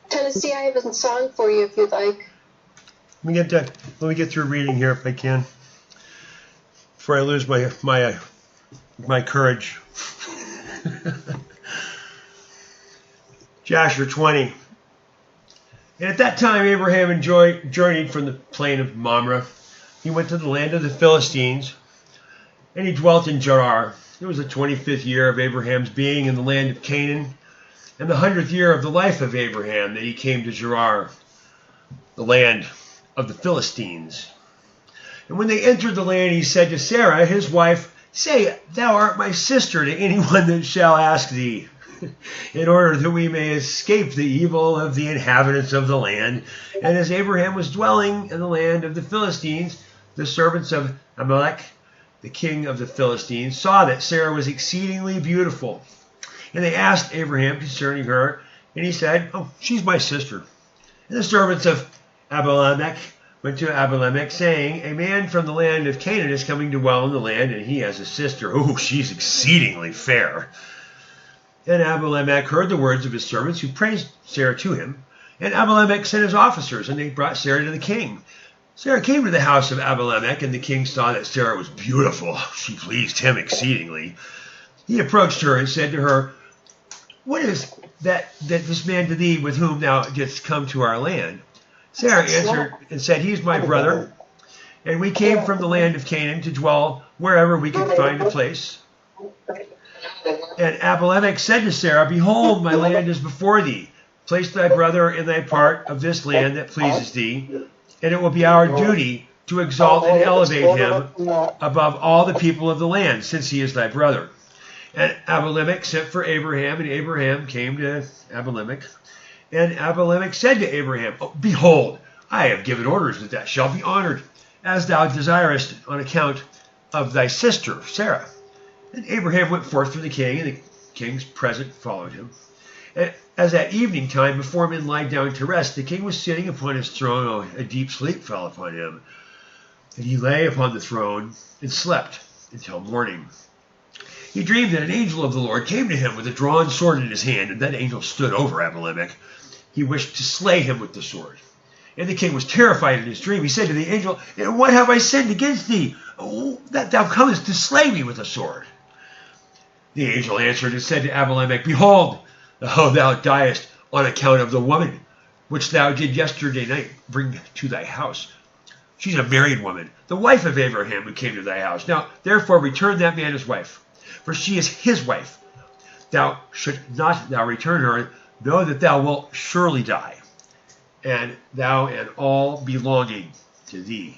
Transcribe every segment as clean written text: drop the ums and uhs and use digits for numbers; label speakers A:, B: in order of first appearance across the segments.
A: Tennessee, I have a song for you if you'd like.
B: Let me get through reading here if I can, before I lose my courage. Jasher 20. And at that time Abraham journeyed from the plain of Mamre. He went to the land of the Philistines, and he dwelt in Gerar. It was the 25th year of Abraham's being in the land of Canaan, and the 100th year of the life of Abraham, that he came to Gerar, the land of the Philistines. And when they entered the land, he said to Sarah, his wife, "Say, thou art my sister to anyone that shall ask thee, in order that we may escape the evil of the inhabitants of the land." And as Abraham was dwelling in the land of the Philistines, the servants of Abimelech, the king of the Philistines, saw that Sarah was exceedingly beautiful. And they asked Abraham concerning her, and he said, "Oh, she's my sister." And the servants of Abimelech went to Abimelech, saying, "A man from the land of Canaan is coming to dwell in the land, and he has a sister. Oh, she's exceedingly fair." And Abimelech heard the words of his servants, who praised Sarah to him. And Abimelech sent his officers, and they brought Sarah to the king. Sarah came to the house of Abimelech, and the king saw that Sarah was beautiful. She pleased him exceedingly. He approached her and said to her, "What is that this man to thee, with whom thou didst come to our land?" Sarah answered and said, "He is my brother, and we came from the land of Canaan to dwell wherever we could find a place." And Abimelech said to Sarah, "Behold, my land is before thee. Place thy brother in thy part of this land that pleases thee, and it will be our duty to exalt and elevate him above all the people of the land, since he is thy brother." And Abimelech sent for Abraham, and Abraham came to Abimelech. And Abimelech said to Abraham, "Oh, behold, I have given orders that thou shalt be honored, as thou desirest, on account of thy sister Sarah." And Abraham went forth from the king, and the king's present followed him. And as at evening time, before men lied down to rest, the king was sitting upon his throne. Oh, a deep sleep fell upon him. And he lay upon the throne and slept until morning. He dreamed that an angel of the Lord came to him with a drawn sword in his hand, and that angel stood over Abimelech. He wished to slay him with the sword. And the king was terrified in his dream. He said to the angel, "What have I sinned against thee, that thou comest to slay me with a sword?" The angel answered and said to Abimelech, "Behold, thou diest on account of the woman which thou did yesterday night bring to thy house. She's a married woman, the wife of Abraham, who came to thy house. Now therefore return that man his wife, for she is his wife. Thou should not thou return her, know that thou wilt surely die, and thou and all belonging to thee."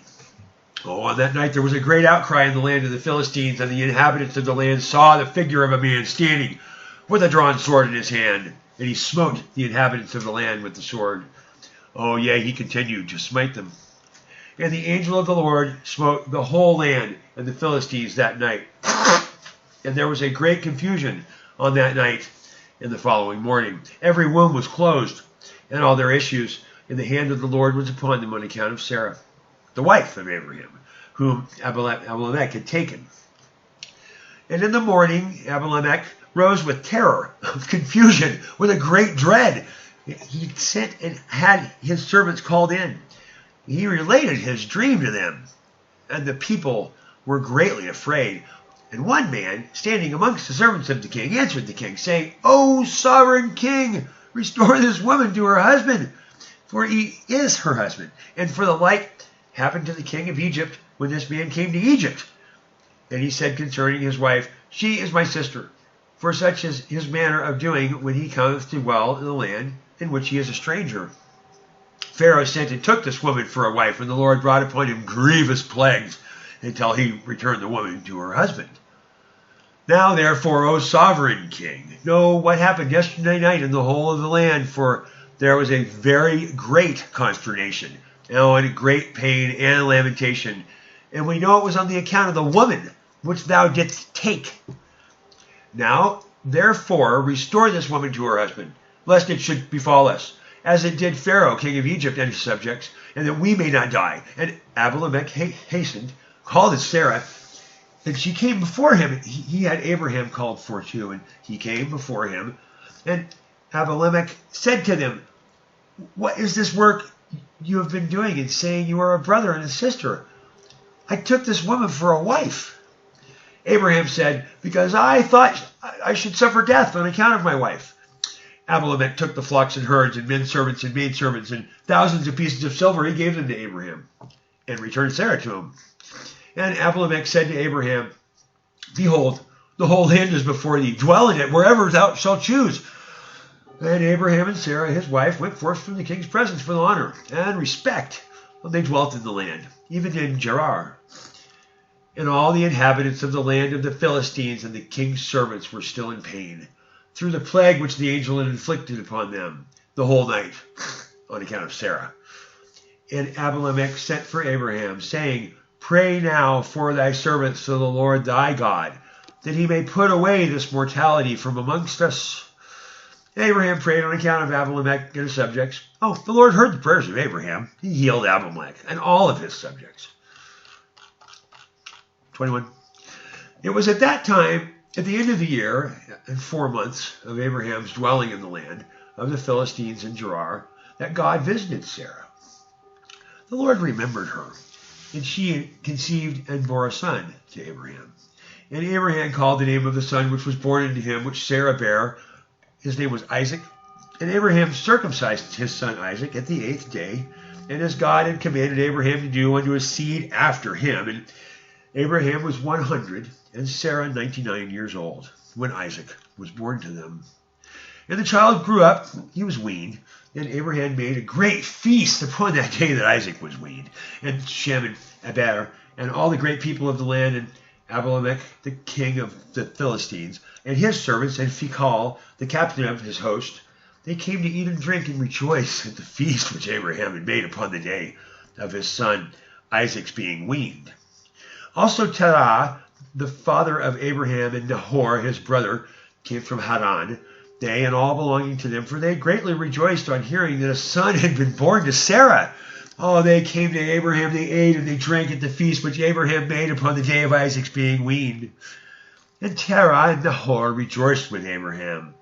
B: Oh, on that night there was a great outcry in the land of the Philistines, and the inhabitants of the land saw the figure of a man standing with a drawn sword in his hand, and he smote the inhabitants of the land with the sword. Oh, yea, he continued to smite them. And the angel of the Lord smote the whole land and the Philistines that night. And there was a great confusion on that night and the following morning. Every womb was closed, and all their issues, and the hand of the Lord was upon them on account of Sarah, the wife of Abraham, whom Abimelech had taken. And in the morning Abimelech rose with terror, of confusion, with a great dread. he sent and had his servants called in. He related his dream to them, and the people were greatly afraid. And one man, standing amongst the servants of the king, answered the king, saying, O sovereign king, restore this woman to her husband, for he is her husband. And for the like happened to the king of Egypt when this man came to Egypt. And he said concerning his wife, She is my sister, for such is his manner of doing when he cometh to dwell in the land in which he is a stranger. Pharaoh sent and took this woman for a wife, and the Lord brought upon him grievous plagues until he returned the woman to her husband. Now therefore, O sovereign king, know what happened yesterday night in the whole of the land, for there was a very great consternation, and great pain and lamentation. And we know it was on the account of the woman which thou didst take. Now therefore restore this woman to her husband, lest it should befall us, as it did Pharaoh, king of Egypt, and his subjects, and that we may not die. And Abimelech hastened, called his Sarah, and she came before him. He had Abraham called for too, and he came before him. And Abimelech said to them, What is this work you have been doing in saying you are a brother and a sister? I took this woman for a wife. Abraham said, Because I thought I should suffer death on account of my wife. Abimelech took the flocks and herds and men servants and maid servants and thousands of pieces of silver. He gave them to Abraham and returned Sarah to him. And Abimelech said to Abraham, Behold, the whole land is before thee. Dwell in it wherever thou shalt choose. And Abraham and Sarah, his wife, went forth from the king's presence with honor and respect. And they dwelt in the land, even in Gerar. And all the inhabitants of the land of the Philistines and the king's servants were still in pain, through the plague which the angel had inflicted upon them the whole night, on account of Sarah. And Abimelech sent for Abraham, saying, Pray now for thy servants to the Lord thy God, that he may put away this mortality from amongst us. And Abraham prayed on account of Abimelech and his subjects. Oh, the Lord heard the prayers of Abraham. He healed Abimelech and all of his subjects. 21. It was at that time, at the end of the year, and 4 months of Abraham's dwelling in the land of the Philistines in Gerar, that God visited Sarah. The Lord remembered her, and she conceived and bore a son to Abraham. And Abraham called the name of the son which was born unto him, which Sarah bare. His name was Isaac. And Abraham circumcised his son Isaac at the 8th day, and as God had commanded Abraham to do unto his seed after him. And Abraham was 100, and Sarah 99 years old, when Isaac was born to them. And the child grew up, he was weaned, and Abraham made a great feast upon that day that Isaac was weaned. And Shem and Eber, and all the great people of the land, and Abimelech the king of the Philistines, and his servants, and Phicol the captain of his host, they came to eat and drink and rejoice at the feast which Abraham had made upon the day of his son Isaac's being weaned. Also Terah, the father of Abraham, and Nahor, his brother, came from Haran, they and all belonging to them, for they greatly rejoiced on hearing that a son had been born to Sarah. Oh, they came to Abraham, they ate and they drank at the feast which Abraham made upon the day of Isaac's being weaned. And Terah and Nahor rejoiced with Abraham.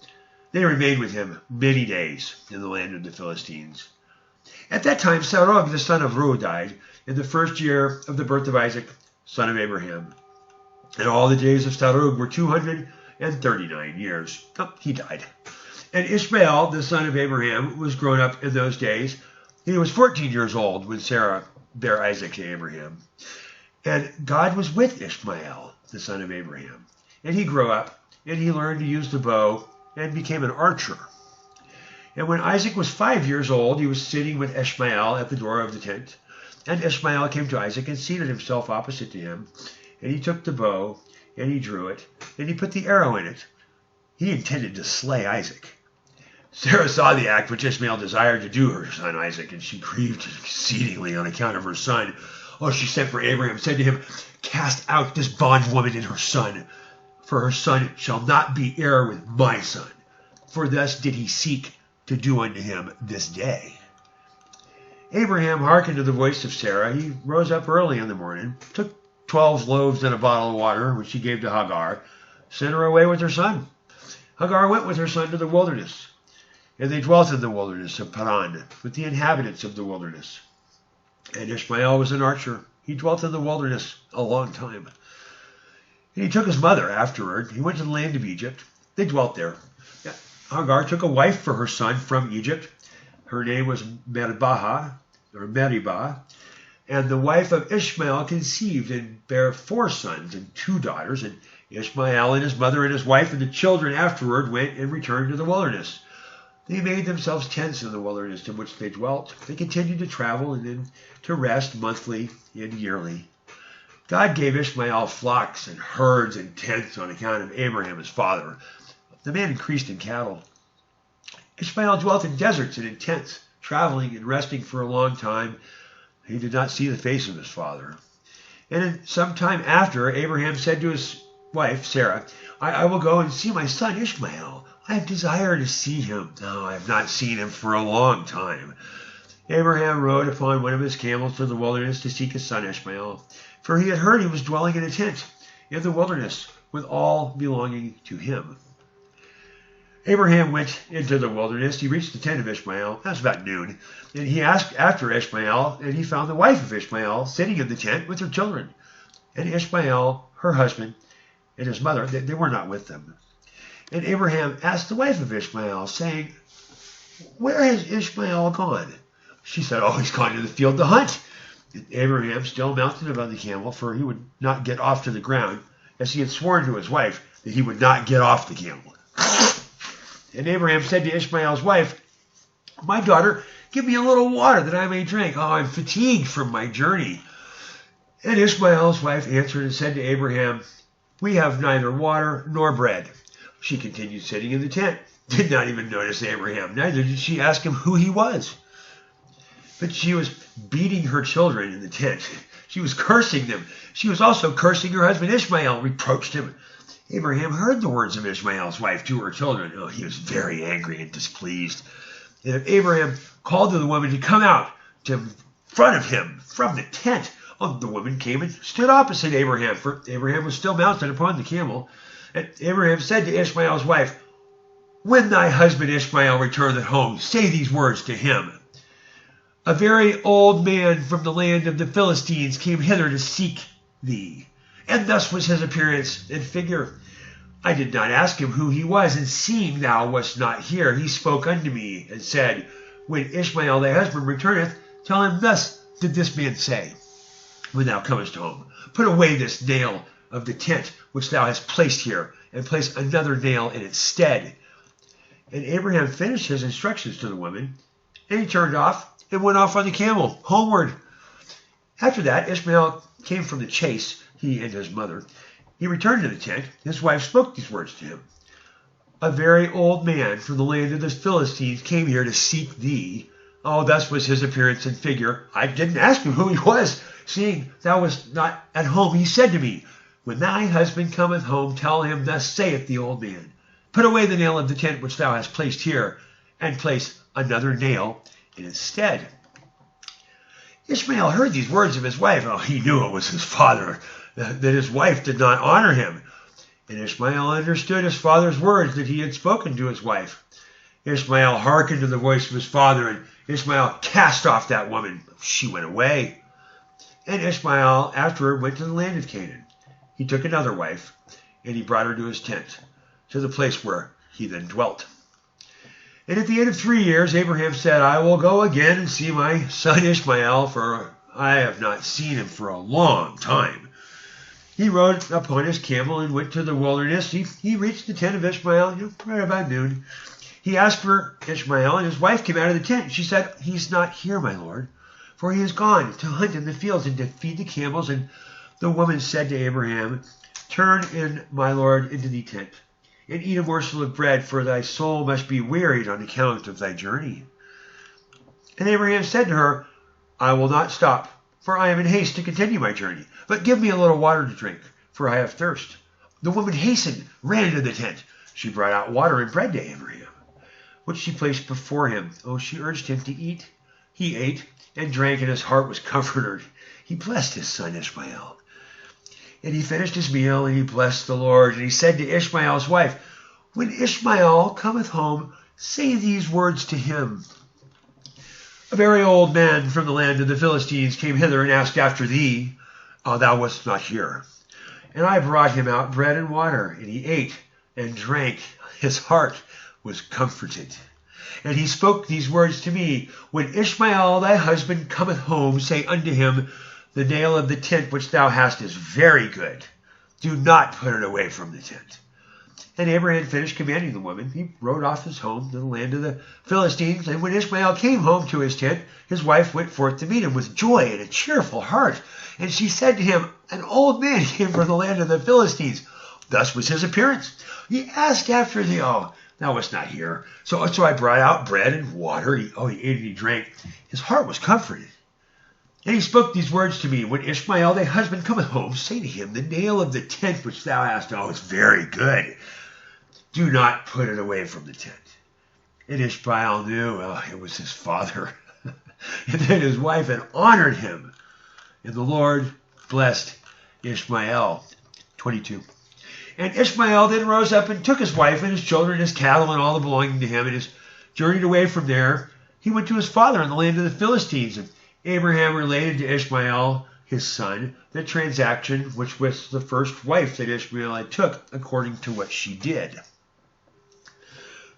B: They remained with him many days in the land of the Philistines. At that time Sarug, the son of Reu, died in the 1st year of the birth of Isaac, son of Abraham. And all the days of Sarug were 239 years. Oh, he died. And Ishmael, the son of Abraham, was grown up in those days. He was 14 years old when Sarah bare Isaac to Abraham. And God was with Ishmael, the son of Abraham. And he grew up, and he learned to use the bow, and became an archer. And when Isaac was 5 years old, he was sitting with Ishmael at the door of the tent. And Ishmael came to Isaac and seated himself opposite to him. And he took the bow, and he drew it, and he put the arrow in it. He intended to slay Isaac. Sarah saw the act which Ishmael desired to do her son Isaac, and she grieved exceedingly on account of her son. Oh, she sent for Abraham, said to him, Cast out this bondwoman and her son, for her son shall not be heir with my son. For thus did he seek to do unto him this day. Abraham hearkened to the voice of Sarah. He rose up early in the morning, took 12 loaves and a bottle of water, which he gave to Hagar, sent her away with her son. Hagar went with her son to the wilderness. And they dwelt in the wilderness of Paran with the inhabitants of the wilderness. And Ishmael was an archer. He dwelt in the wilderness a long time. And he took his mother afterward. He went to the land of Egypt. They dwelt there. Hagar took a wife for her son from Egypt. Her name was Meribah. And the wife of Ishmael conceived and bare 4 sons and 2 daughters. And Ishmael and his mother and his wife and the children afterward went and returned to the wilderness. They made themselves tents in the wilderness in which they dwelt. They continued to travel and then to rest monthly and yearly. God gave Ishmael flocks and herds and tents on account of Abraham his father. The man increased in cattle. Ishmael dwelt in deserts and in tents, traveling and resting for a long time. He did not see the face of his father. And some time after, Abraham said to his wife, Sarah, I will go and see my son Ishmael. I have desired to see him. No, I have not seen him for a long time. Abraham rode upon one of his camels to the wilderness to seek his son Ishmael, for he had heard he was dwelling in a tent in the wilderness with all belonging to him. Abraham went into the wilderness. He reached the tent of Ishmael. That was about noon. And he asked after Ishmael, and he found the wife of Ishmael sitting in the tent with her children. And Ishmael, her husband, and his mother, they were not with them. And Abraham asked the wife of Ishmael, saying, Where has Ishmael gone? She said, Oh, he's gone to the field to hunt. And Abraham still mounted above the camel, for he would not get off to the ground, as he had sworn to his wife that he would not get off the camel. And Abraham said to Ishmael's wife, My daughter, give me a little water that I may drink. Oh, I'm fatigued from my journey. And Ishmael's wife answered and said to Abraham, We have neither water nor bread. She continued sitting in the tent, did not even notice Abraham. Neither did she ask him who he was. But she was beating her children in the tent. She was cursing them. She was also cursing her husband Ishmael, reproached him. Abraham heard the words of Ishmael's wife to her children. Oh, he was very angry and displeased. And Abraham called to the woman to come out to front of him from the tent. Oh, the woman came and stood opposite Abraham, for Abraham was still mounted upon the camel. And Abraham said to Ishmael's wife, When thy husband Ishmael returneth home, say these words to him. A very old man from the land of the Philistines came hither to seek thee. And thus was his appearance and figure. I did not ask him who he was, and seeing thou wast not here, he spoke unto me, and said, When Ishmael thy husband returneth, tell him thus did this man say, When thou comest home, put away this nail of the tent which thou hast placed here, and place another nail in its stead. And Abraham finished his instructions to the woman, and he turned off and went off on the camel, homeward. After that, Ishmael came from the chase, he and his mother. He returned to the tent. His wife spoke these words to him. A very old man from the land of the Philistines came here to seek thee. Oh, thus was his appearance and figure. I didn't ask him who he was. Seeing thou wast not at home, he said to me, When thy husband cometh home, tell him, Thus saith the old man, Put away the nail of the tent which thou hast placed here, and place another nail in its stead. Ishmael heard these words of his wife. Oh, he knew it was his father, that his wife did not honor him. And Ishmael understood his father's words that he had spoken to his wife. Ishmael hearkened to the voice of his father, and Ishmael cast off that woman. She went away. And Ishmael afterward went to the land of Canaan. He took another wife, and he brought her to his tent, to the place where he then dwelt. And at the end of 3 years, Abraham said, I will go again and see my son Ishmael, for I have not seen him for a long time. He rode upon his camel and went to the wilderness. He reached the tent of Ishmael right about noon. He asked for Ishmael, and his wife came out of the tent. She said, He's not here, my lord, for he has gone to hunt in the fields and to feed the camels. And the woman said to Abraham, Turn in, my lord, into the tent, and eat a morsel of bread, for thy soul must be wearied on account of thy journey. And Abraham said to her, I will not stop, for I am in haste to continue my journey. But give me a little water to drink, for I have thirst. The woman hastened, ran into the tent. She brought out water and bread to Abraham, which she placed before him. Oh, she urged him to eat. He ate and drank, and his heart was comforted. He blessed his son Ishmael. And he finished his meal, and he blessed the Lord. And he said to Ishmael's wife, When Ishmael cometh home, say these words to him. A very old man from the land of the Philistines came hither and asked after thee. Thou wast not here. And I brought him out bread and water, and he ate and drank. His heart was comforted. And he spoke these words to me. When Ishmael thy husband cometh home, say unto him, the nail of the tent which thou hast is very good. Do not put it away from the tent. And Abraham finished commanding the woman. He rode off his home to the land of the Philistines. And when Ishmael came home to his tent, his wife went forth to meet him with joy and a cheerful heart. And she said to him, an old man came from the land of the Philistines. Thus was his appearance. He asked after thee. Thou wast not here. So I brought out bread and water. He ate and he drank. His heart was comforted. And he spoke these words to me. When Ishmael thy husband cometh home, say to him, the nail of the tent which thou hast, is very good. Do not put it away from the tent. And Ishmael knew it was his father. And then his wife had honored him. And the Lord blessed Ishmael. 22. And Ishmael then rose up and took his wife and his children, his cattle, and all the belonging to him, and his journeyed away from there. He went to his father in the land of the Philistines. And Abraham related to Ishmael, his son, the transaction which was the first wife that Ishmael had took, according to what she did.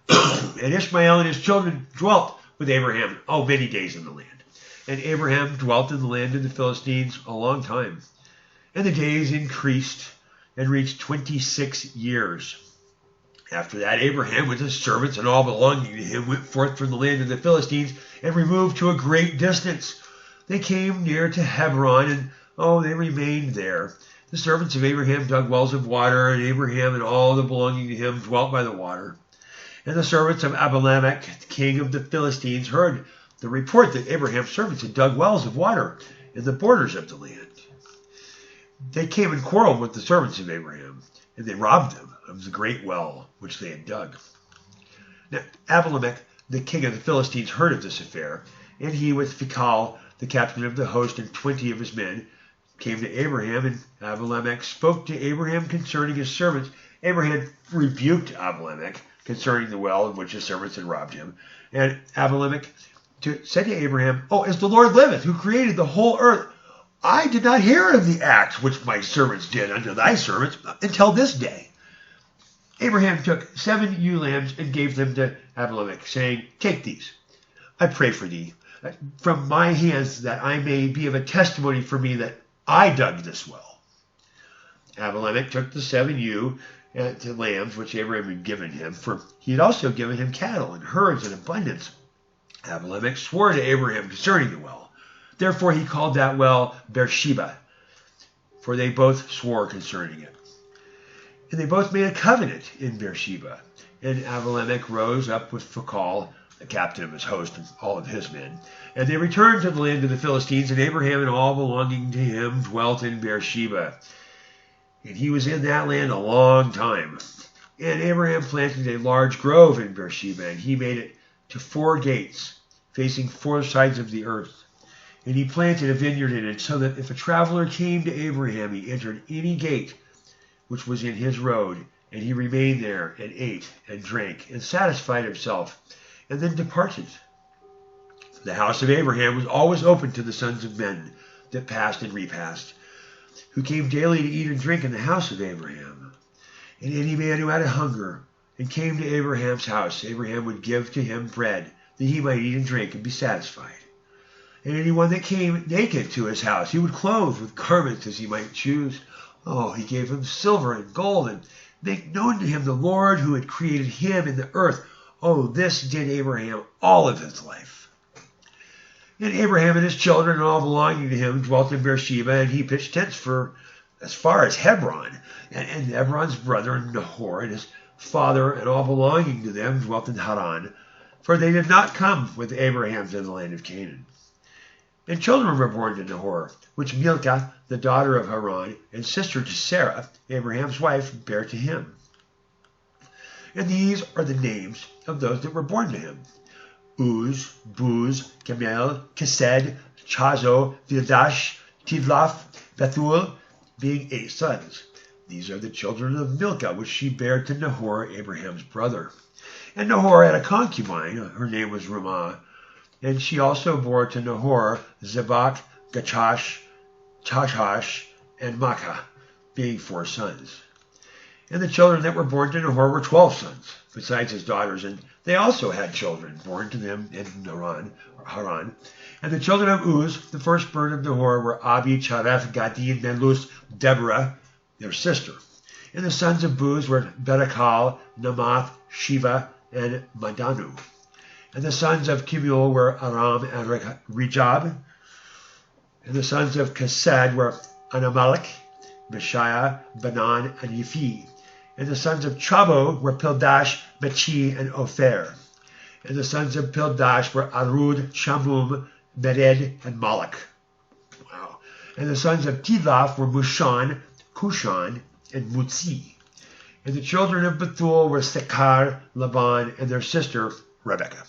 B: And Ishmael and his children dwelt with Abraham many days in the land. And Abraham dwelt in the land of the Philistines a long time. And the days increased and reached 26 years. After that, Abraham with his servants and all belonging to him went forth from the land of the Philistines and removed to a great distance. They came near to Hebron, and they remained there. The servants of Abraham dug wells of water, and Abraham and all the belonging to him dwelt by the water. And the servants of Abimelech, the king of the Philistines, heard the report that Abraham's servants had dug wells of water in the borders of the land. They came and quarreled with the servants of Abraham, and they robbed them of the great well which they had dug. Now Abimelech, the king of the Philistines, heard of this affair, and he with Phicol, the captain of the host, and 20 of his men, came to Abraham, and Abimelech spoke to Abraham concerning his servants. Abraham rebuked Abimelech concerning the well in which his servants had robbed him. And Abimelech said to Abraham, as the Lord liveth, who created the whole earth, I did not hear of the act which my servants did unto thy servants until this day. Abraham took 7 ewe lambs and gave them to Abimelech, saying, take these, I pray for thee, from my hands, that I may be of a testimony for me that I dug this well. Abimelech took the 7 ewe lambs which Abraham had given him, for he had also given him cattle and herds in abundance. Abimelech swore to Abraham concerning the well. Therefore he called that well Beersheba, for they both swore concerning it. And they both made a covenant in Beersheba. And Abimelech rose up with Phicol, the captain of his host, and all of his men. And they returned to the land of the Philistines, and Abraham and all belonging to him dwelt in Beersheba. And he was in that land a long time. And Abraham planted a large grove in Beersheba, and he made it to 4 gates, facing 4 sides of the earth. And he planted a vineyard in it, so that if a traveler came to Abraham, he entered any gate which was in his road, and he remained there, and ate and drank, and satisfied himself, and then departed. The house of Abraham was always open to the sons of men that passed and repassed, who came daily to eat and drink in the house of Abraham. And any man who had a hunger and came to Abraham's house, Abraham would give to him bread, that he might eat and drink and be satisfied. And anyone that came naked to his house, he would clothe with garments as he might choose. He gave him silver and gold, and make known to him the Lord who had created him in the earth. This did Abraham all of his life. And Abraham and his children and all belonging to him dwelt in Beersheba, and he pitched tents for as far as Hebron. And Hebron's brother Nahor and his father and all belonging to them dwelt in Haran, for they did not come with Abraham to the land of Canaan. And children were born to Nahor, which Milcah, the daughter of Haran, and sister to Sarah, Abraham's wife, bare to him. And these are the names of those that were born to him: Uz, Buz, Gamel, Kesed, Chazo, Vildash, Tivlaf, Bethuel, being 8 sons. These are the children of Milcah, which she bare to Nahor, Abraham's brother. And Nahor had a concubine, her name was Ramah, and she also bore to Nahor Zebach, Gachash, Tashash, and Makkah, being 4 sons. And the children that were born to Nahor were 12 sons, besides his daughters, and they also had children born to them in Haran. And the children of Uz, the firstborn of Nahor, were Abi, Charef, Gadi, Melus, Deborah, their sister. And the sons of Buz were Berakal, Namath, Shiva, and Madanu. And the sons of Kimuel were Aram and Rejab. And the sons of Kesed were Anamelech, Beshiah, Banan, and Yiphi. And the sons of Chabo were Pildash, Mechi, and Ophir. And the sons of Pildash were Arud, Shamum, Mered, and Malach. Wow. And the sons of Tidlaf were Mushan, Kushan, and Mutzi. And the children of Bethuel were Sekar, Laban, and their sister Rebekah.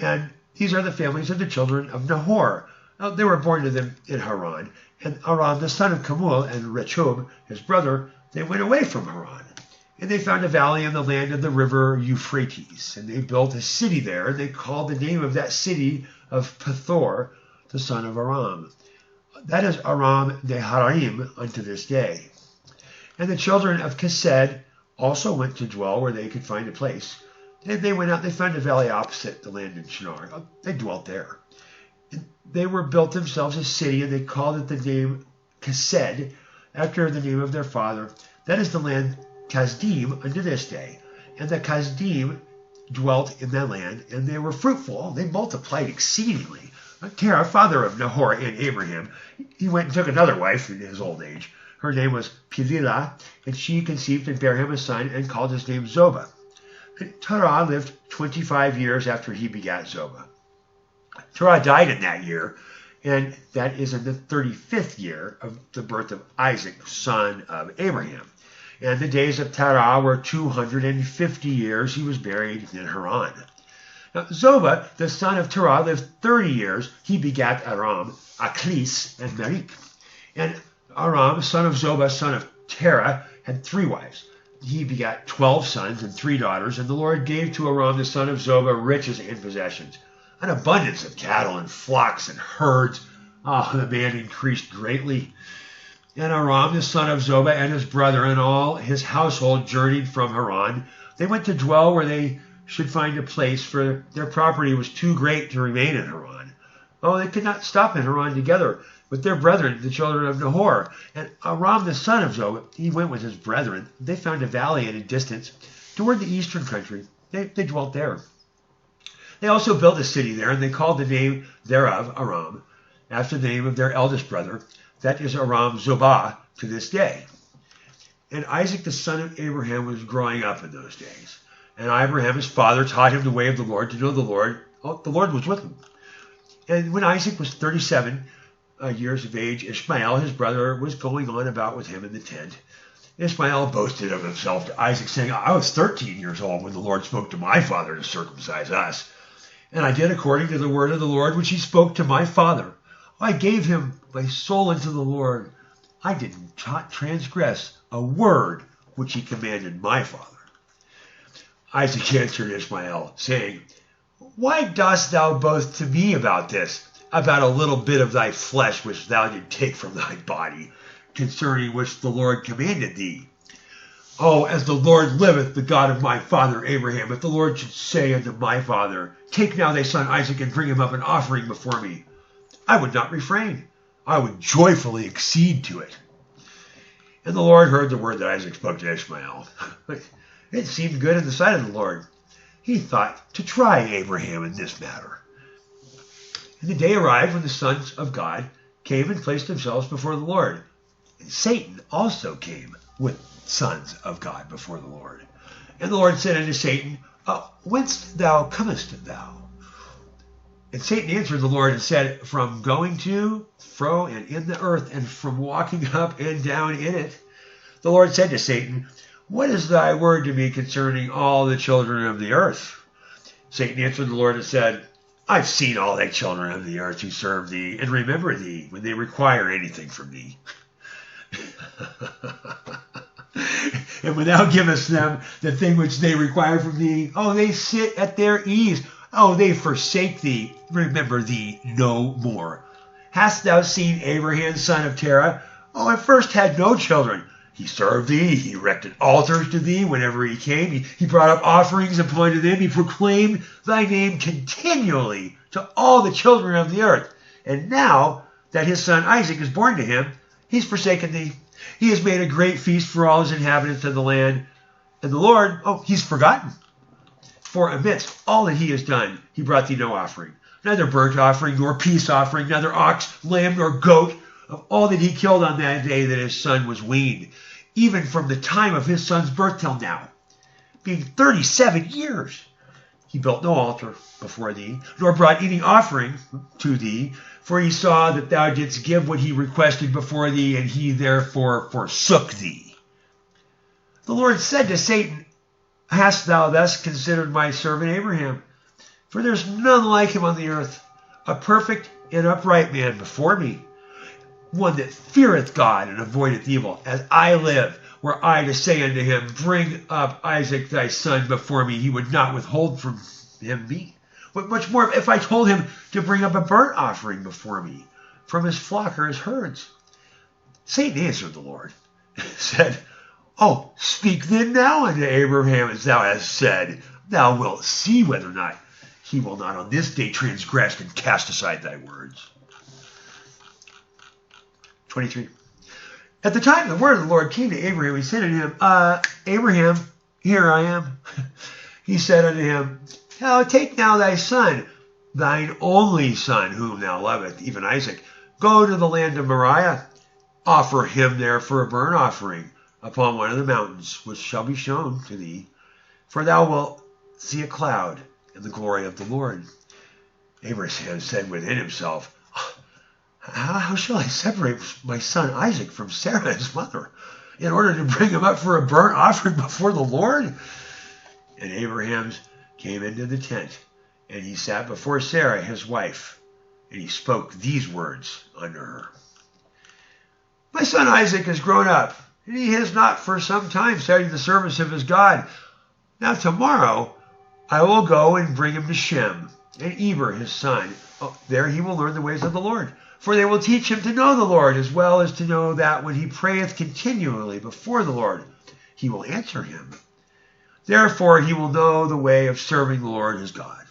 B: And these are the families of the children of Nahor. Now, they were born to them in Haran. And Aram, the son of Kemuel, and Rechub, his brother, they went away from Haran. And they found a valley in the land of the river Euphrates. And they built a city there, and they called the name of that city of Pethor, the son of Aram. That is Aram Neharaim unto this day. And the children of Kesed also went to dwell where they could find a place. And they went out, they found a valley opposite the land in Shinar. They dwelt there. And they were built themselves a city, and they called it the name Kesed, after the name of their father. That is the land Kasdim unto this day. And the Kasdim dwelt in that land, and they were fruitful. They multiplied exceedingly. Terah, father of Nahor and Abraham, he went and took another wife in his old age. Her name was Pelilah, and she conceived and bare him a son, and called his name Zobah. And Terah lived 25 years after he begat Zobah. Terah died in that year, and that is in the 35th year of the birth of Isaac, son of Abraham. And the days of Terah were 250 years. He was buried in Haran. Now, Zobah, the son of Terah, lived 30 years. He begat Aram, Achlis, and Merik. And Aram, son of Zobah, son of Terah, had 3 wives. He begat 12 sons and 3 daughters, and the Lord gave to Aram, the son of Zobah, riches and possessions, an abundance of cattle and flocks and herds. The man increased greatly. And Aram, the son of Zobah, and his brother and all his household journeyed from Haran. They went to dwell where they should find a place, for their property was too great to remain in Haran. They could not stop in Haran together with their brethren, the children of Nahor. And Aram, the son of Zobah, he went with his brethren. They found a valley at a distance toward the eastern country. They dwelt there. They also built a city there, and they called the name thereof Aram, after the name of their eldest brother. That is Aram Zobah to this day. And Isaac, the son of Abraham, was growing up in those days. And Abraham, his father, taught him the way of the Lord, to know the Lord. The Lord was with him. And when Isaac was 37 years of age, Ishmael, his brother, was going on about with him in the tent. Ishmael boasted of himself to Isaac, saying, I was 13 years old when the Lord spoke to my father to circumcise us. And I did according to the word of the Lord, which he spoke to my father. I gave him my soul unto the Lord. I did not transgress a word which he commanded my father. Isaac answered Ishmael, saying, Why dost thou boast to me about this, about a little bit of thy flesh which thou did take from thy body, concerning which the Lord commanded thee? As the Lord liveth, the God of my father Abraham, if the Lord should say unto my father, Take now thy son Isaac, and bring him up an offering before me, I would not refrain. I would joyfully accede to it. And the Lord heard the word that Isaac spoke to Ishmael. It seemed good in the sight of the Lord. He thought to try Abraham in this matter. And the day arrived when the sons of God came and placed themselves before the Lord. And Satan also came with sons of God before the Lord. And the Lord said unto Satan, Whence thou comest thou? And Satan answered the Lord and said, From going to, fro, and in the earth, and from walking up and down in it. The Lord said to Satan, What is thy word to me concerning all the children of the earth? Satan answered the Lord and said, I've seen all thy children of the earth who serve thee, and remember thee when they require anything from thee. And when thou givest them the thing which they require from thee, oh, they sit at their ease. Oh, they forsake thee. Remember thee no more. Hast thou seen Abraham, son of Terah? Oh, at first had no children. He served thee. He erected altars to thee whenever he came. He brought up offerings upon them. He proclaimed thy name continually to all the children of the earth. And now that his son Isaac is born to him, he's forsaken thee. He has made a great feast for all his inhabitants of the land. And the Lord, oh, he's forgotten. For amidst all that he has done, he brought thee no offering. Neither burnt offering, nor peace offering, neither ox, lamb, nor goat, of all that he killed on that day that his son was weaned, even from the time of his son's birth till now, being 37 years. He built no altar before thee, nor brought any offering to thee, for he saw that thou didst give what he requested before thee, and he therefore forsook thee. The Lord said to Satan, Hast thou thus considered my servant Abraham? For there's none like him on the earth, a perfect and upright man before me, one that feareth God and avoideth evil, as I live, were I to say unto him, Bring up Isaac thy son before me, he would not withhold from him me. But much more if I told him to bring up a burnt offering before me from his flock or his herds. Satan answered the Lord, said, Oh, speak then now unto Abraham as thou hast said. Thou wilt see whether or not he will not on this day transgress and cast aside thy words. 23. At the time the word of the Lord came to Abraham, he said unto him, Abraham, here I am. He said unto him, Now take now thy son, thine only son, whom thou lovest, even Isaac. Go to the land of Moriah, offer him there for a burnt offering upon one of the mountains, which shall be shown to thee. For thou wilt see a cloud and the glory of the Lord. Abraham said within himself, How shall I separate my son Isaac from Sarah his mother, in order to bring him up for a burnt offering before the Lord? And Abraham came into the tent, and he sat before Sarah his wife, and he spoke these words unto her. My son Isaac is grown up, and he has not for some time studied the service of his God. Now tomorrow I will go and bring him to Shem, and Eber his son. There he will learn the ways of the Lord. For they will teach him to know the Lord, as well as to know that when he prayeth continually before the Lord, he will answer him. Therefore he will know the way of serving the Lord his God.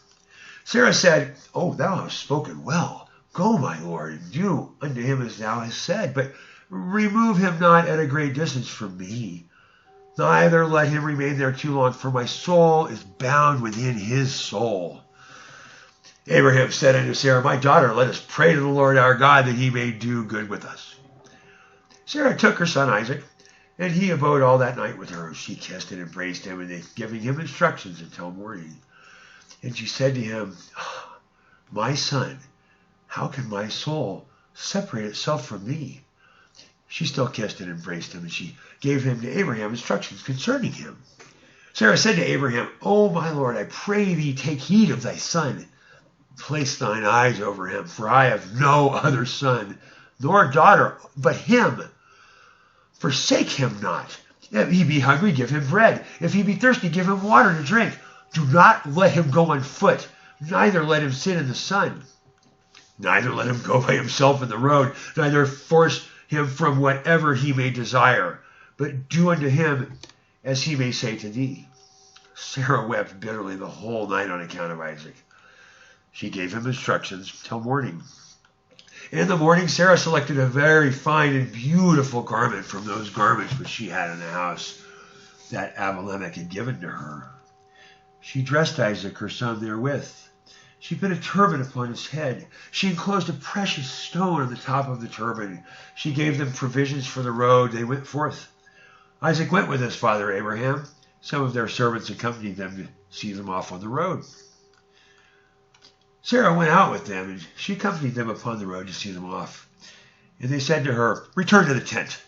B: Sarah said, Oh, thou hast spoken well. Go, my Lord, and do unto him as thou hast said, but remove him not at a great distance from me. Neither let him remain there too long, for my soul is bound within his soul. Abraham said unto Sarah, My daughter, let us pray to the Lord our God, that he may do good with us. Sarah took her son Isaac, and he abode all that night with her. She kissed and embraced him, and they giving him instructions until morning. And she said to him, My son, how can my soul separate itself from thee? She still kissed and embraced him, and she gave him to Abraham instructions concerning him. Sarah said to Abraham, O my Lord, I pray thee, take heed of thy son. Place thine eyes over him, for I have no other son, nor daughter, but him. Forsake him not. If he be hungry, give him bread. If he be thirsty, give him water to drink. Do not let him go on foot, neither let him sit in the sun. Neither let him go by himself in the road, neither force him from whatever he may desire, but do unto him as he may say to thee. Sarah wept bitterly the whole night on account of Isaac. She gave him instructions till morning. And in the morning, Sarah selected a very fine and beautiful garment from those garments which she had in the house that Abimelech had given to her. She dressed Isaac, her son, therewith. She put a turban upon his head. She enclosed a precious stone on the top of the turban. She gave them provisions for the road. They went forth. Isaac went with his father Abraham. Some of their servants accompanied them to see them off on the road. Sarah went out with them, and she accompanied them upon the road to see them off. And they said to her, Return to the tent.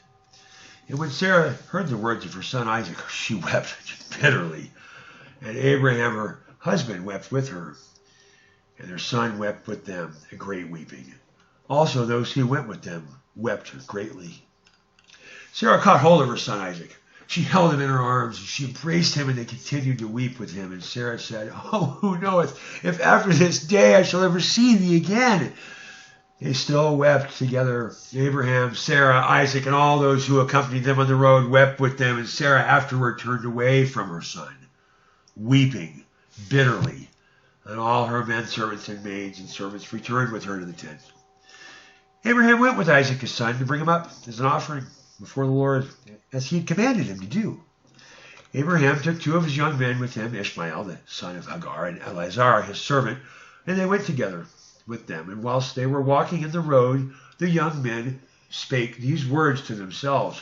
B: And when Sarah heard the words of her son Isaac, she wept bitterly. And Abraham, her husband, wept with her. And their son wept with them, a great weeping. Also those who went with them wept greatly. Sarah caught hold of her son Isaac, She held him in her arms, and she embraced him, and they continued to weep with him. And Sarah said, "Oh, who knoweth if after this day I shall ever see thee again?" They still wept together. Abraham, Sarah, Isaac, and all those who accompanied them on the road wept with them. And Sarah afterward turned away from her son, weeping bitterly. And all her men servants and maids and servants returned with her to the tent. Abraham went with Isaac his son to bring him up as an offering before the Lord, as he had commanded him to do. Abraham took 2 of his young men with him, Ishmael, the son of Hagar, and Eleazar, his servant, and they went together with them. And whilst they were walking in the road, the young men spake these words to themselves.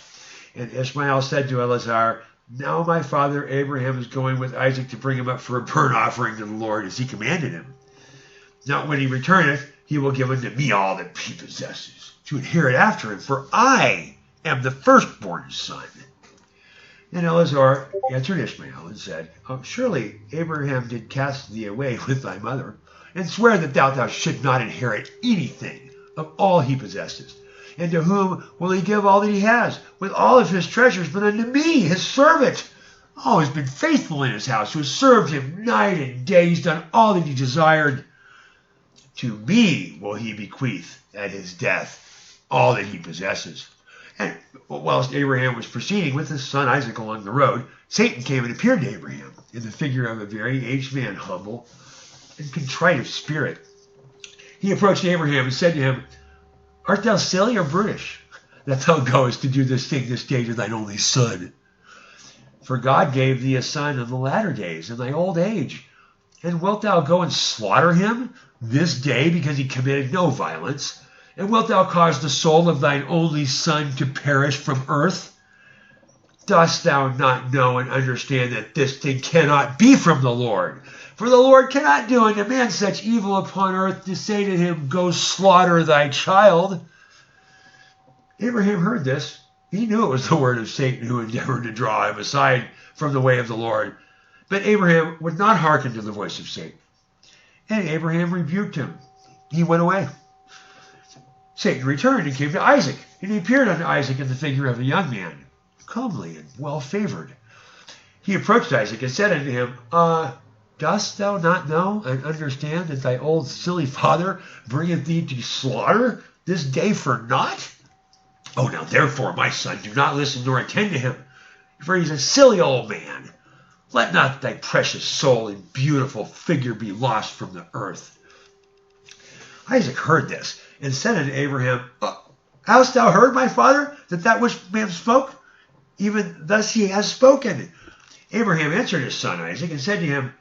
B: And Ishmael said to Eleazar, "Now my father Abraham is going with Isaac to bring him up for a burnt offering to the Lord, as he commanded him. Now when he returneth, he will give unto me all that he possesses, to inherit after him, for I am the firstborn son." And Eleazar answered Ishmael and said, "Surely Abraham did cast thee away with thy mother, and swear that thou should not inherit anything of all he possesses. And to whom will he give all that he has, with all of his treasures, but unto me, his servant? Who has been faithful in his house, who has served him night and day. He's done all that he desired. To me will he bequeath at his death all that he possesses." And whilst Abraham was proceeding with his son Isaac along the road, Satan came and appeared to Abraham in the figure of a very aged man, humble and contrite of spirit. He approached Abraham and said to him, "Art thou silly or brutish, that thou goest to do this thing this day to thine only son? For God gave thee a son in the latter days, in thy old age. And wilt thou go and slaughter him this day, because he committed no violence? And wilt thou cause the soul of thine only son to perish from earth? Dost thou not know and understand that this thing cannot be from the Lord? For the Lord cannot do unto man such evil upon earth, to say to him, Go slaughter thy child." Abraham heard this. He knew it was the word of Satan, who endeavored to draw him aside from the way of the Lord. But Abraham would not hearken to the voice of Satan. And Abraham rebuked him. He went away. Satan returned and came to Isaac, and he appeared unto Isaac in the figure of a young man, comely and well-favored. He approached Isaac and said unto him, Dost thou not know and understand that thy old silly father bringeth thee to slaughter this day for naught? Oh, now therefore, my son, do not listen nor attend to him, for he is a silly old man. Let not thy precious soul and beautiful figure be lost from the earth. Isaac heard this, and said unto Abraham, Hast thou heard, my father, that which man spoke? Even thus he has spoken. Abraham answered his son Isaac, and said to him,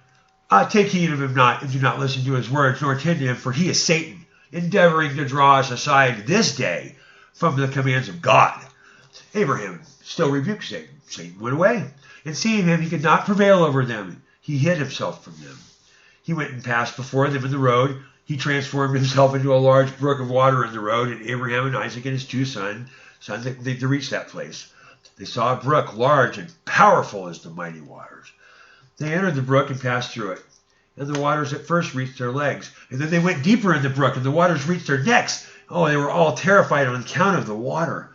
B: Take heed of him not, and do not listen to his words, nor attend to him, for he is Satan, endeavoring to draw us aside this day from the commands of God. Abraham still rebuked Satan. Satan went away, and seeing him, he could not prevail over them. He hid himself from them. He went and passed before them in the road. He transformed himself into a large brook of water in the road, and Abraham and Isaac and his 2 sons, they reached that place. They saw a brook, large and powerful as the mighty waters. They entered the brook and passed through it, and the waters at first reached their legs. And then they went deeper in the brook, and the waters reached their necks. Oh, they were all terrified on account of the water.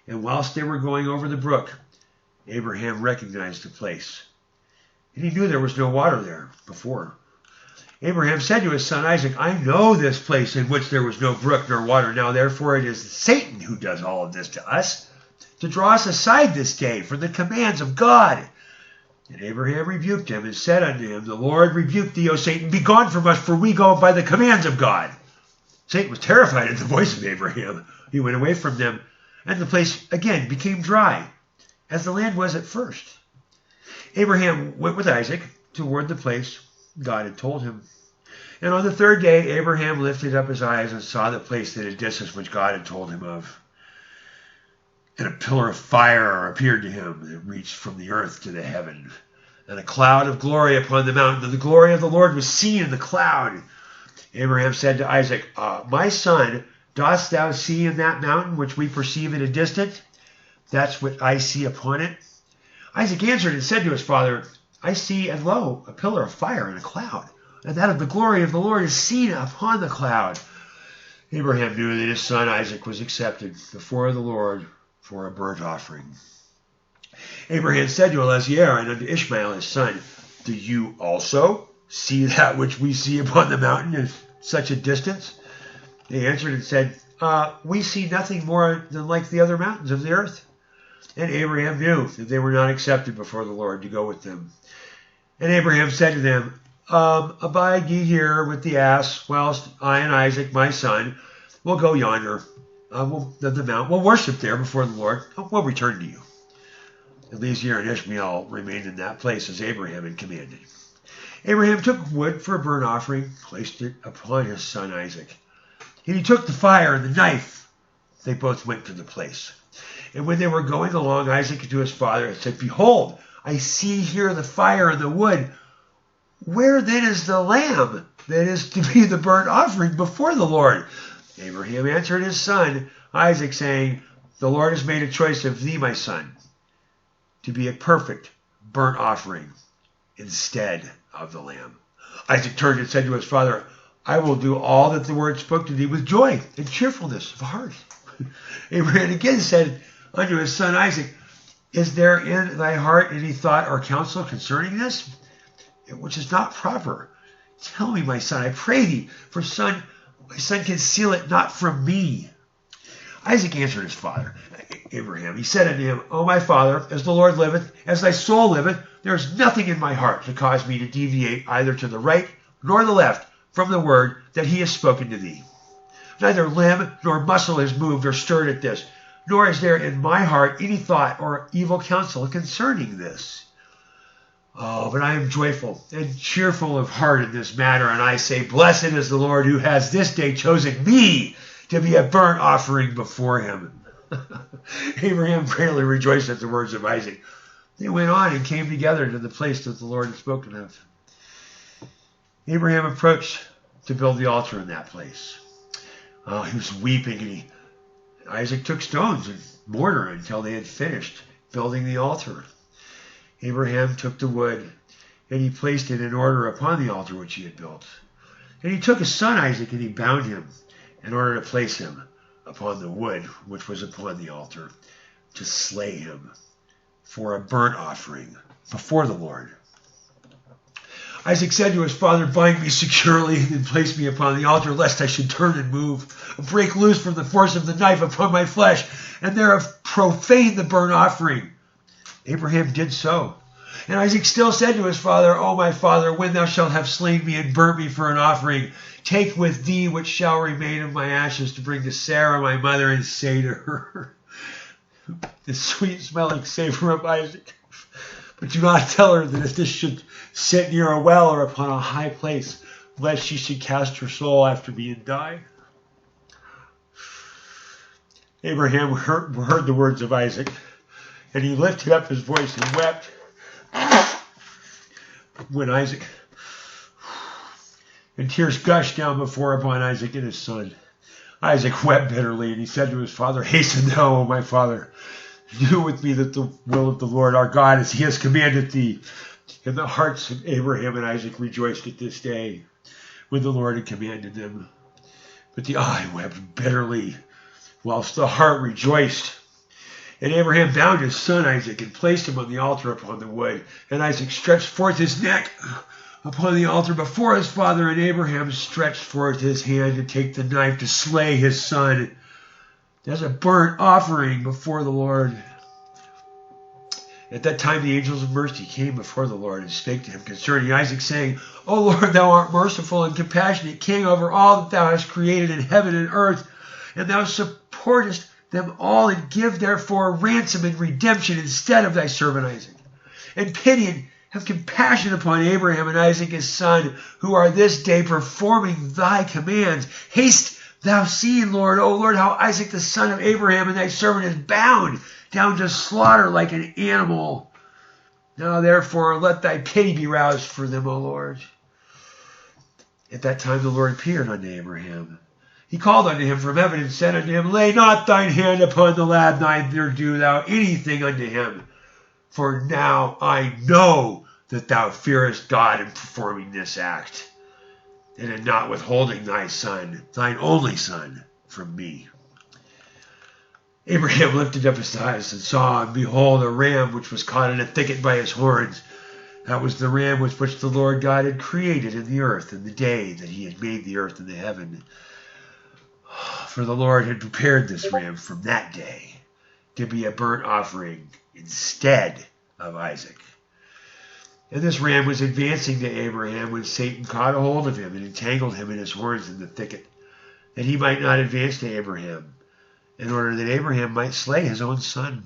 B: And whilst they were going over the brook, Abraham recognized the place, and he knew there was no water there before. Abraham said to his son Isaac, I know this place in which there was no brook nor water. Now therefore it is Satan who does all of this to us, to draw us aside this day from the commands of God. And Abraham rebuked him and said unto him, The Lord rebuke thee, O Satan, be gone from us, for we go by the commands of God. Satan was terrified at the voice of Abraham. He went away from them, and the place again became dry, as the land was at first. Abraham went with Isaac toward the place God had told him. And on the 3rd day, Abraham lifted up his eyes and saw the place at a distance which God had told him of. And a pillar of fire appeared to him that reached from the earth to the heaven, and a cloud of glory upon the mountain. And the glory of the Lord was seen in the cloud. Abraham said to Isaac, My son, dost thou see in that mountain which we perceive at a distance? That's what I see upon it. Isaac answered and said to his father, I see, and lo, a pillar of fire and a cloud, and that of the glory of the Lord is seen upon the cloud. Abraham knew that his son Isaac was accepted before the Lord for a burnt offering. Abraham said to Eliezer and unto Ishmael his son, Do you also see that which we see upon the mountain at such a distance? They answered and said, We see nothing more than like the other mountains of the earth. And Abraham knew that they were not accepted before the Lord to go with them. And Abraham said to them, Abide ye here with the ass, whilst I and Isaac my son will go yonder the mount. We'll worship there before the Lord. We'll return to you. Eliezer and Ishmael remained in that place as Abraham had commanded. Abraham took wood for a burnt offering, placed it upon his son Isaac. And he took the fire and the knife. They both went to the place. And when they were going along, Isaac to his father said, Behold, I see here the fire and the wood. Where then is the lamb that is to be the burnt offering before the Lord? Abraham answered his son Isaac, saying, The Lord has made a choice of thee, my son, to be a perfect burnt offering instead of the lamb. Isaac turned and said to his father, I will do all that the Lord spoke to thee with joy and cheerfulness of heart. Abraham again said unto his son Isaac, Is there in thy heart any thought or counsel concerning this, which is not proper? Tell me, my son, I pray thee, for my son conceal it not from me. Isaac answered his father, Abraham. He said unto him, O my father, as the Lord liveth, as thy soul liveth, there is nothing in my heart to cause me to deviate either to the right nor the left from the word that he has spoken to thee. Neither limb nor muscle is moved or stirred at this, nor is there in my heart any thought or evil counsel concerning this. Oh, but I am joyful and cheerful of heart in this matter, and I say, Blessed is the Lord who has this day chosen me to be a burnt offering before him. Abraham greatly rejoiced at the words of Isaac. They went on and came together to the place that the Lord had spoken of. Abraham approached to build the altar in that place. Oh, he was weeping, and Isaac took stones and mortar until they had finished building the altar. Abraham took the wood, and he placed it in order upon the altar which he had built. And he took his son Isaac, and he bound him in order to place him upon the wood which was upon the altar, to slay him for a burnt offering before the Lord. Isaac said to his father, Bind me securely and place me upon the altar, lest I should turn and move, break loose from the force of the knife upon my flesh, and thereof profane the burnt offering. Abraham did so. And Isaac still said to his father, O my father, when thou shalt have slain me and burnt me for an offering, take with thee what shall remain of my ashes to bring to Sarah my mother, and say to her, the sweet smelling savor of Isaac. But do not tell her that if this should sit near a well or upon a high place, lest she should cast her soul after me and die. Abraham heard the words of Isaac, and he lifted up his voice and wept. When Isaac, and tears gushed down before upon Isaac and his son. Isaac wept bitterly, and he said to his father, Hasten thou, O my father, do with me that the will of the Lord our God as he has commanded thee. And the hearts of Abraham and Isaac rejoiced at this day when the Lord had commanded them. But the eye wept bitterly, whilst the heart rejoiced. And Abraham bound his son Isaac and placed him on the altar upon the wood. And Isaac stretched forth his neck upon the altar before his father, and Abraham stretched forth his hand to take the knife to slay his son as a burnt offering before the Lord. At that time the angels of mercy came before the Lord and spake to him concerning Isaac, saying, O Lord, thou art merciful and compassionate, King over all that thou hast created in heaven and earth, and thou supportest them all, and give therefore ransom and redemption instead of thy servant Isaac. And pity and have compassion upon Abraham and Isaac his son, who are this day performing thy commands. Haste thou see, Lord, O Lord, how Isaac the son of Abraham and thy servant is bound down to slaughter like an animal. Now therefore let thy pity be roused for them, O Lord. At that time the Lord appeared unto Abraham. He called unto him from heaven and said unto him, Lay not thine hand upon the lad, neither do thou anything unto him. For now I know that thou fearest God in performing this act, and in not withholding thy son, thine only son, from me. Abraham lifted up his eyes and saw, and behold, a ram which was caught in a thicket by his horns. That was the ram with which the Lord God had created in the earth in the day that he had made the earth and the heaven. For the Lord had prepared this ram from that day to be a burnt offering instead of Isaac. And this ram was advancing to Abraham when Satan caught a hold of him and entangled him in his horns in the thicket, that he might not advance to Abraham, in order that Abraham might slay his own son.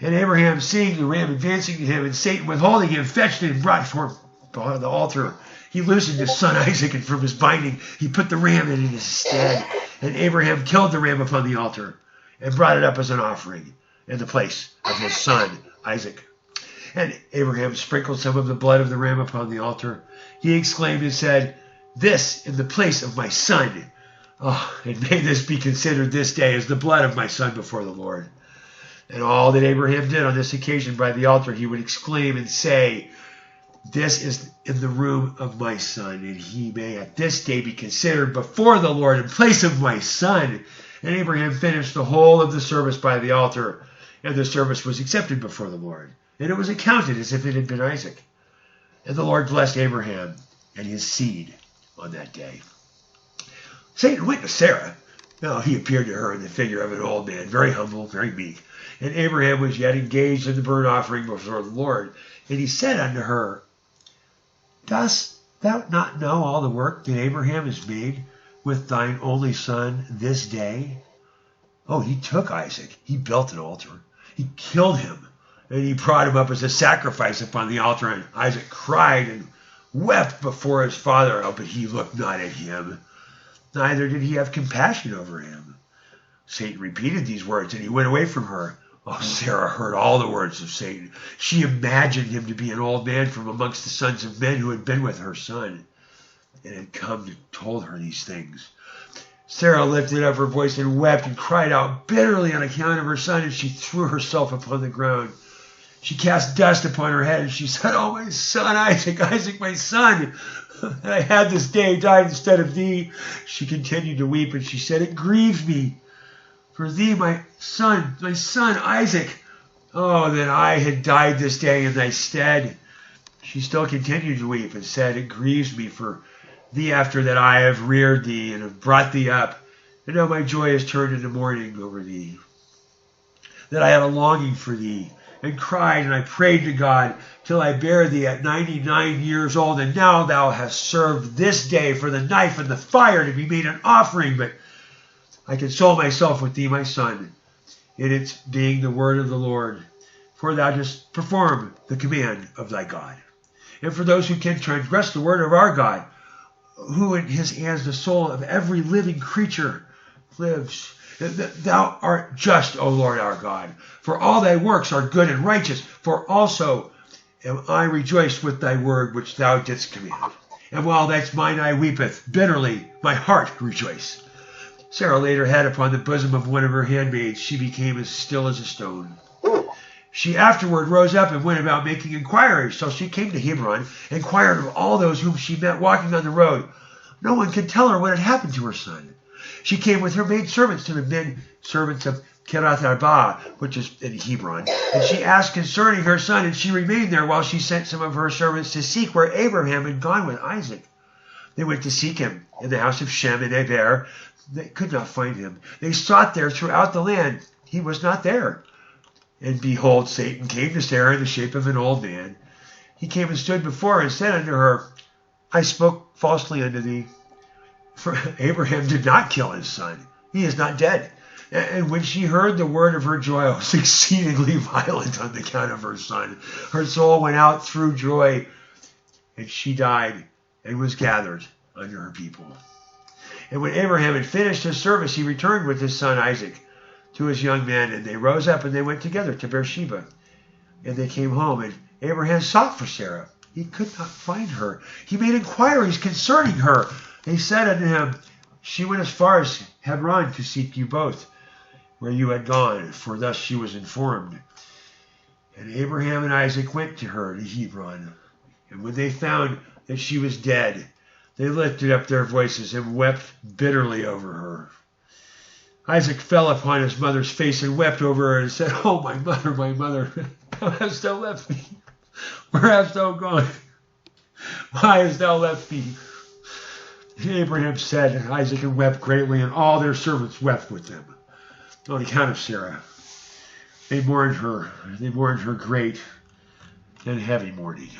B: And Abraham, seeing the ram advancing to him and Satan withholding him, fetched it and brought forth upon the altar. He loosened his son Isaac, and from his binding he put the ram in his stead. And Abraham killed the ram upon the altar and brought it up as an offering in the place of his son Isaac. And Abraham sprinkled some of the blood of the ram upon the altar. He exclaimed and said, "This in the place of my son. Oh, and may this be considered this day as the blood of my son before the Lord." And all that Abraham did on this occasion by the altar, he would exclaim and say, "This is in the room of my son, and he may at this day be considered before the Lord in place of my son." And Abraham finished the whole of the service by the altar, and the service was accepted before the Lord, and it was accounted as if it had been Isaac. And the Lord blessed Abraham and his seed on that day. Satan went to Sarah. Now he appeared to her in the figure of an old man, very humble, very meek. And Abraham was yet engaged in the burnt offering before the Lord. And he said unto her, "Dost thou not know all the work that Abraham has made with thine only son this day?" Oh, he took Isaac. He built an altar. He killed him. And he brought him up as a sacrifice upon the altar. And Isaac cried and wept before his father. Oh, but he looked not at him, neither did he have compassion over him. Satan repeated these words, and he went away from her. Oh, Sarah heard all the words of Satan. She imagined him to be an old man from amongst the sons of men who had been with her son, and had come and told her these things. Sarah lifted up her voice and wept and cried out bitterly on account of her son, and she threw herself upon the ground. She cast dust upon her head, and she said, "Oh, my son Isaac, Isaac, my son, that I had this day died instead of thee." She continued to weep, and she said, "It grieves me for thee, my son Isaac. Oh, that I had died this day in thy stead." She still continued to weep and said, "It grieves me for thee after that I have reared thee and have brought thee up. And now my joy is turned into mourning over thee. That I had a longing for thee, and cried, and I prayed to God till I bare thee at 99 years old. And now thou hast served this day for the knife and the fire to be made an offering. But I console myself with thee, my son, in its being the word of the Lord. For thou dost perform the command of thy God. And for those who can transgress the word of our God, who in his hands the soul of every living creature lives. Thou art just, O Lord our God, for all thy works are good and righteous. For also am I rejoiced with thy word which thou didst command. And while that mine eye weepeth bitterly, my heart rejoice. Sarah laid her head upon the bosom of one of her handmaids. She became as still as a stone. She afterward rose up and went about making inquiries. So she came to Hebron, inquired of all those whom she met walking on the road. No one could tell her what had happened to her son. She came with her maidservants to the men servants of Kiriath Arba, which is in Hebron, and she asked concerning her son, and she remained there while she sent some of her servants to seek where Abraham had gone with Isaac. They went to seek him in the house of Shem and Eber. They could not find him. They sought there throughout the land. He was not there. And behold, Satan came to Sarah in the shape of an old man. He came and stood before her and said unto her, I spoke falsely unto thee. For Abraham did not kill his son. He is not dead. And when she heard the word of her joy, it was exceedingly violent on the account of her son. Her soul went out through joy, and she died and was gathered unto her people. And when Abraham had finished his service, he returned with his son Isaac to his young men, and they rose up and they went together to Beersheba. And they came home, and Abraham sought for Sarah. He could not find her. He made inquiries concerning her. They said unto him, She went as far as Hebron to seek you both, where you had gone, for thus she was informed. And Abraham and Isaac went to her to Hebron. And when they found that she was dead, they lifted up their voices and wept bitterly over her. Isaac fell upon his mother's face and wept over her and said, "Oh, my mother, thou hast thou left me? Where hast thou gone? Why hast thou left me?" And Abraham said, and Isaac and wept greatly, and all their servants wept with them, on account of Sarah. They mourned her great and heavy mourning.